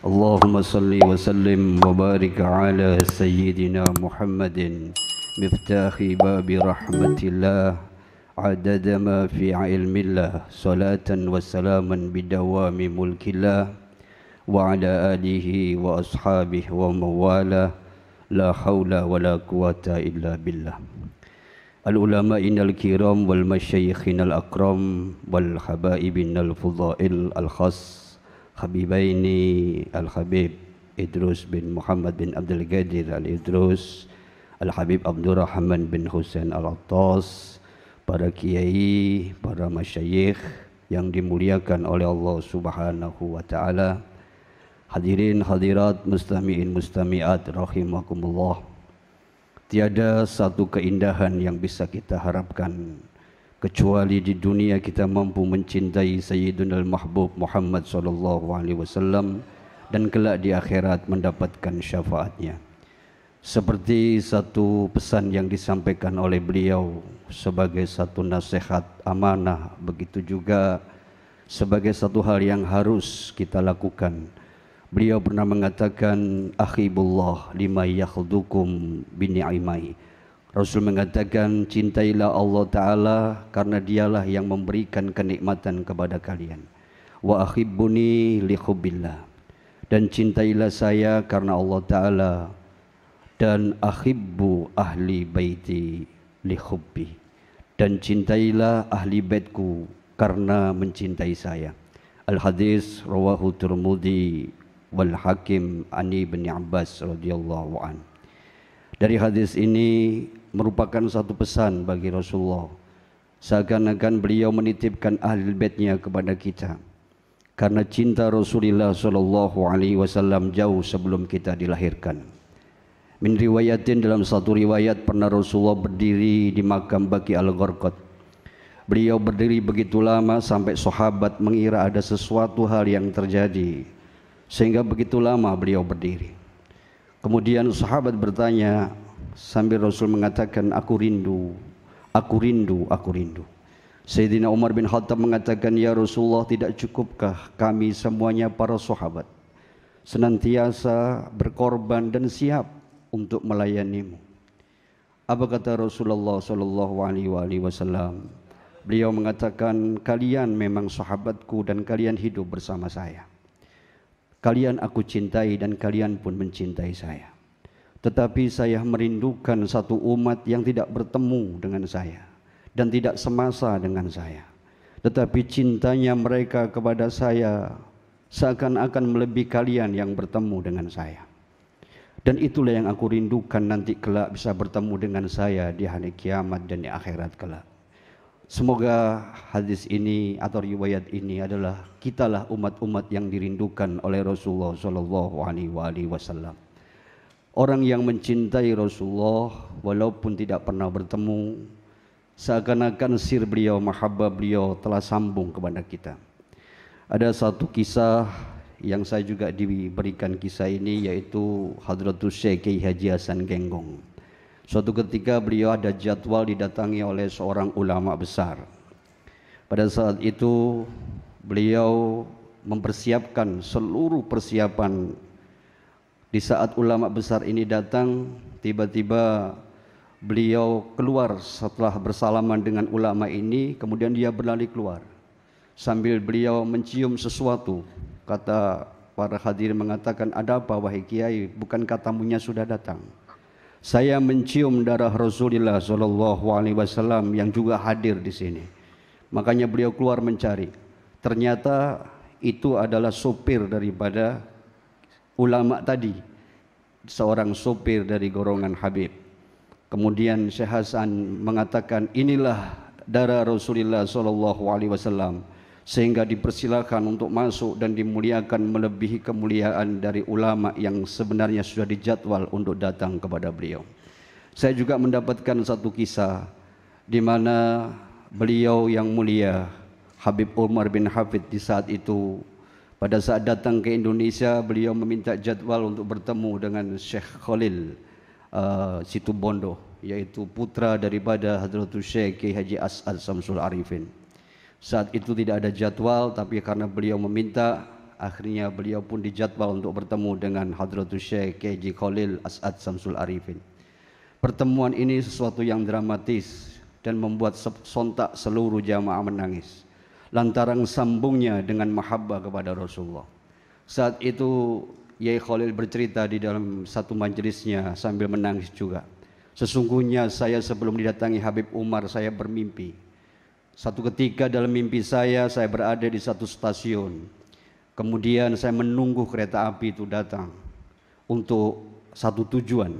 اللهم صل وسلم وبارك على سيدنا محمد مفتاح باب رحمة الله عدد ما في علم الله صلاة وسلاما بدوام ملك الله وعلى آله وأصحابه ومن والاه لا حول ولا قوة إلا بالله. العلماء الكرام والمشايخ الأكرام والحبائب الفضائل الخاص حبيبيني الحبيب إدروس بن محمد بن عبد القادر الإدروس, Al-Habib Abdurrahman bin Husain Al-Attas, para kiai, para masyayikh yang dimuliakan oleh Allah Subhanahu wa taala, hadirin hadirat mustami'in mustami'at rahimakumullah. Tiada satu keindahan yang bisa kita harapkan kecuali di dunia kita mampu mencintai Sayyidunal Mahbub Muhammad sallallahu alaihi wasallam dan kelak di akhirat mendapatkan syafaatnya. Seperti satu pesan yang disampaikan oleh beliau sebagai satu nasihat amanah, begitu juga sebagai satu hal yang harus kita lakukan. Beliau pernah mengatakan, akhibullah lima yakhdukum bini'imai. Rasul mengatakan, cintailah Allah Ta'ala karena dialah yang memberikan kenikmatan kepada kalian. Wa akhibbuni li hubbillah, dan cintailah saya karena Allah Ta'ala, dan akhibbu ahli baiti li hubbi, dan cintailah ahli baitku karena mencintai saya. Al-hadis rawahu Tirmidzi wal Hakim ani bin Abbas radhiyallahu an. Dari hadis ini merupakan satu pesan bagi Rasulullah, seakan-akan beliau menitipkan ahli baitnya kepada kita, karena cinta Rasulullah sallallahu alaihi wasallam jauh sebelum kita dilahirkan. Min riwayatin, dalam satu riwayat pernah Rasulullah berdiri di makam Baqi al-Gharqad. Beliau berdiri begitu lama sampai sahabat mengira ada sesuatu hal yang terjadi, sehingga begitu lama beliau berdiri. Kemudian sahabat bertanya sambil Rasul mengatakan, aku rindu, aku rindu, aku rindu. Sayyidina Umar bin Khattab mengatakan, ya Rasulullah, tidak cukupkah kami semuanya para sahabat senantiasa berkorban dan siap untuk melayanimu? Apa kata Rasulullah sallallahu alaihi wasallam? Beliau mengatakan, kalian memang sahabatku dan kalian hidup bersama saya. Kalian aku cintai dan kalian pun mencintai saya. Tetapi saya merindukan satu umat yang tidak bertemu dengan saya dan tidak semasa dengan saya. Tetapi cintanya mereka kepada saya seakan-akan melebihi kalian yang bertemu dengan saya. Dan itulah yang aku rindukan nanti kelak bisa bertemu dengan saya di hari kiamat dan di akhirat kelak. Semoga hadis ini atau riwayat ini adalah kitalah umat-umat yang dirindukan oleh Rasulullah sallallahu alaihi wasallam. Orang yang mencintai Rasulullah walaupun tidak pernah bertemu, seakan-akan sir beliau, mahabbah beliau telah sambung kepada kita. Ada satu kisah yang saya juga diberikan kisah ini, yaitu Hadratus Syekh Kiai Haji Hasan Genggong. Suatu ketika beliau ada jadwal didatangi oleh seorang ulama besar. Pada saat itu beliau mempersiapkan seluruh persiapan. Di saat ulama besar ini datang, tiba-tiba beliau keluar setelah bersalaman dengan ulama ini, kemudian dia berlari keluar sambil beliau mencium sesuatu. Kata para hadirin mengatakan, ada apa wahai kiai, bukankah tamunya sudah datang? Saya mencium darah Rasulullah sallallahu alaihi wasallam yang juga hadir di sini. Makanya beliau keluar mencari. Ternyata itu adalah sopir daripada ulama tadi, seorang sopir dari golongan Habib. Kemudian Syekh Hasan mengatakan, inilah darah Rasulullah sallallahu alaihi wasallam, sehingga dipersilakan untuk masuk dan dimuliakan melebihi kemuliaan dari ulama yang sebenarnya sudah dijadwal untuk datang kepada beliau. Saya juga mendapatkan satu kisah di mana beliau yang mulia Habib Umar bin Hafid di saat itu, pada saat datang ke Indonesia, beliau meminta jadwal untuk bertemu dengan Syekh Khalil Situbondo, yaitu putra daripada Hadratus Syekh Kiai Haji As'ad Samsul Arifin. Saat itu tidak ada jadwal, tapi karena beliau meminta, akhirnya beliau pun dijadwal untuk bertemu dengan Hadratus Syekh KJ Khalil As'ad Samsul Arifin. Pertemuan ini sesuatu yang dramatis dan membuat sontak seluruh jamaah menangis lantaran sambungnya dengan mahabbah kepada Rasulullah. Saat itu Yai Khalil bercerita di dalam satu majelisnya sambil menangis juga. Sesungguhnya saya sebelum didatangi Habib Umar, saya bermimpi. Satu ketika dalam mimpi saya berada di satu stasiun. Kemudian saya menunggu kereta api itu datang untuk satu tujuan.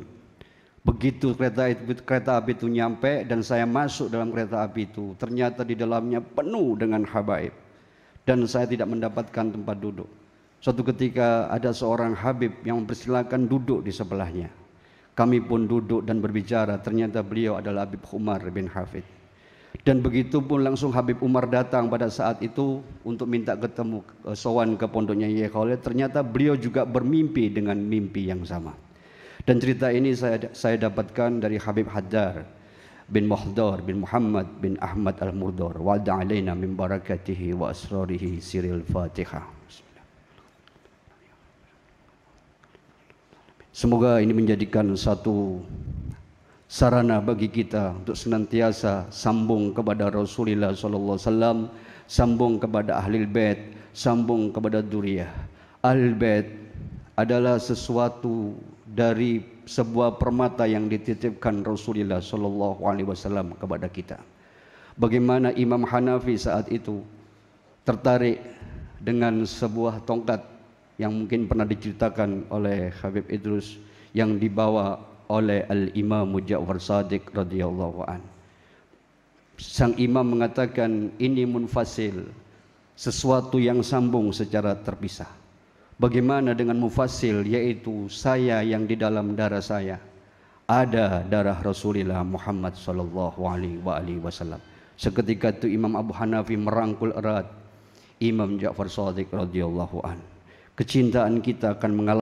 Begitu kereta api itu nyampe dan saya masuk dalam kereta api itu, ternyata di dalamnya penuh dengan habaib dan saya tidak mendapatkan tempat duduk. Suatu ketika ada seorang habib yang mempersilakan duduk di sebelahnya. Kami pun duduk dan berbicara, ternyata beliau adalah Habib Umar bin Hafid. Dan begitu pun langsung Habib Umar datang pada saat itu untuk minta ketemu sowan ke pondoknya Yai Khalil. Ternyata beliau juga bermimpi dengan mimpi yang sama. Dan cerita ini saya dapatkan dari Habib Haddar bin Muhdar bin Muhammad bin Ahmad Al-Murdar. Wa'ada alaina min barakatihi wa asrarihi siril Fatihah. Semoga ini menjadikan satu sarana bagi kita untuk senantiasa sambung kepada Rasulullah SAW, sambung kepada Ahlul Bait, sambung kepada Dzurriyyah. Ahlul Bait adalah sesuatu dari sebuah permata yang dititipkan Rasulullah SAW kepada kita. Bagaimana Imam Hanafi saat itu tertarik dengan sebuah tongkat yang mungkin pernah diceritakan oleh Habib Idrus yang dibawa oleh Al-Imam Ja'far Shadiq radhiyallahu an. Sang imam mengatakan ini munfasil, sesuatu yang sambung secara terpisah. Bagaimana dengan mufasil, yaitu saya yang di dalam darah saya ada darah Rasulullah Muhammad sallallahu alaihi wasallam. Seketika itu Imam Abu Hanafi merangkul erat Imam Ja'far Shadiq radhiyallahu an. Kecintaan kita akan mengalami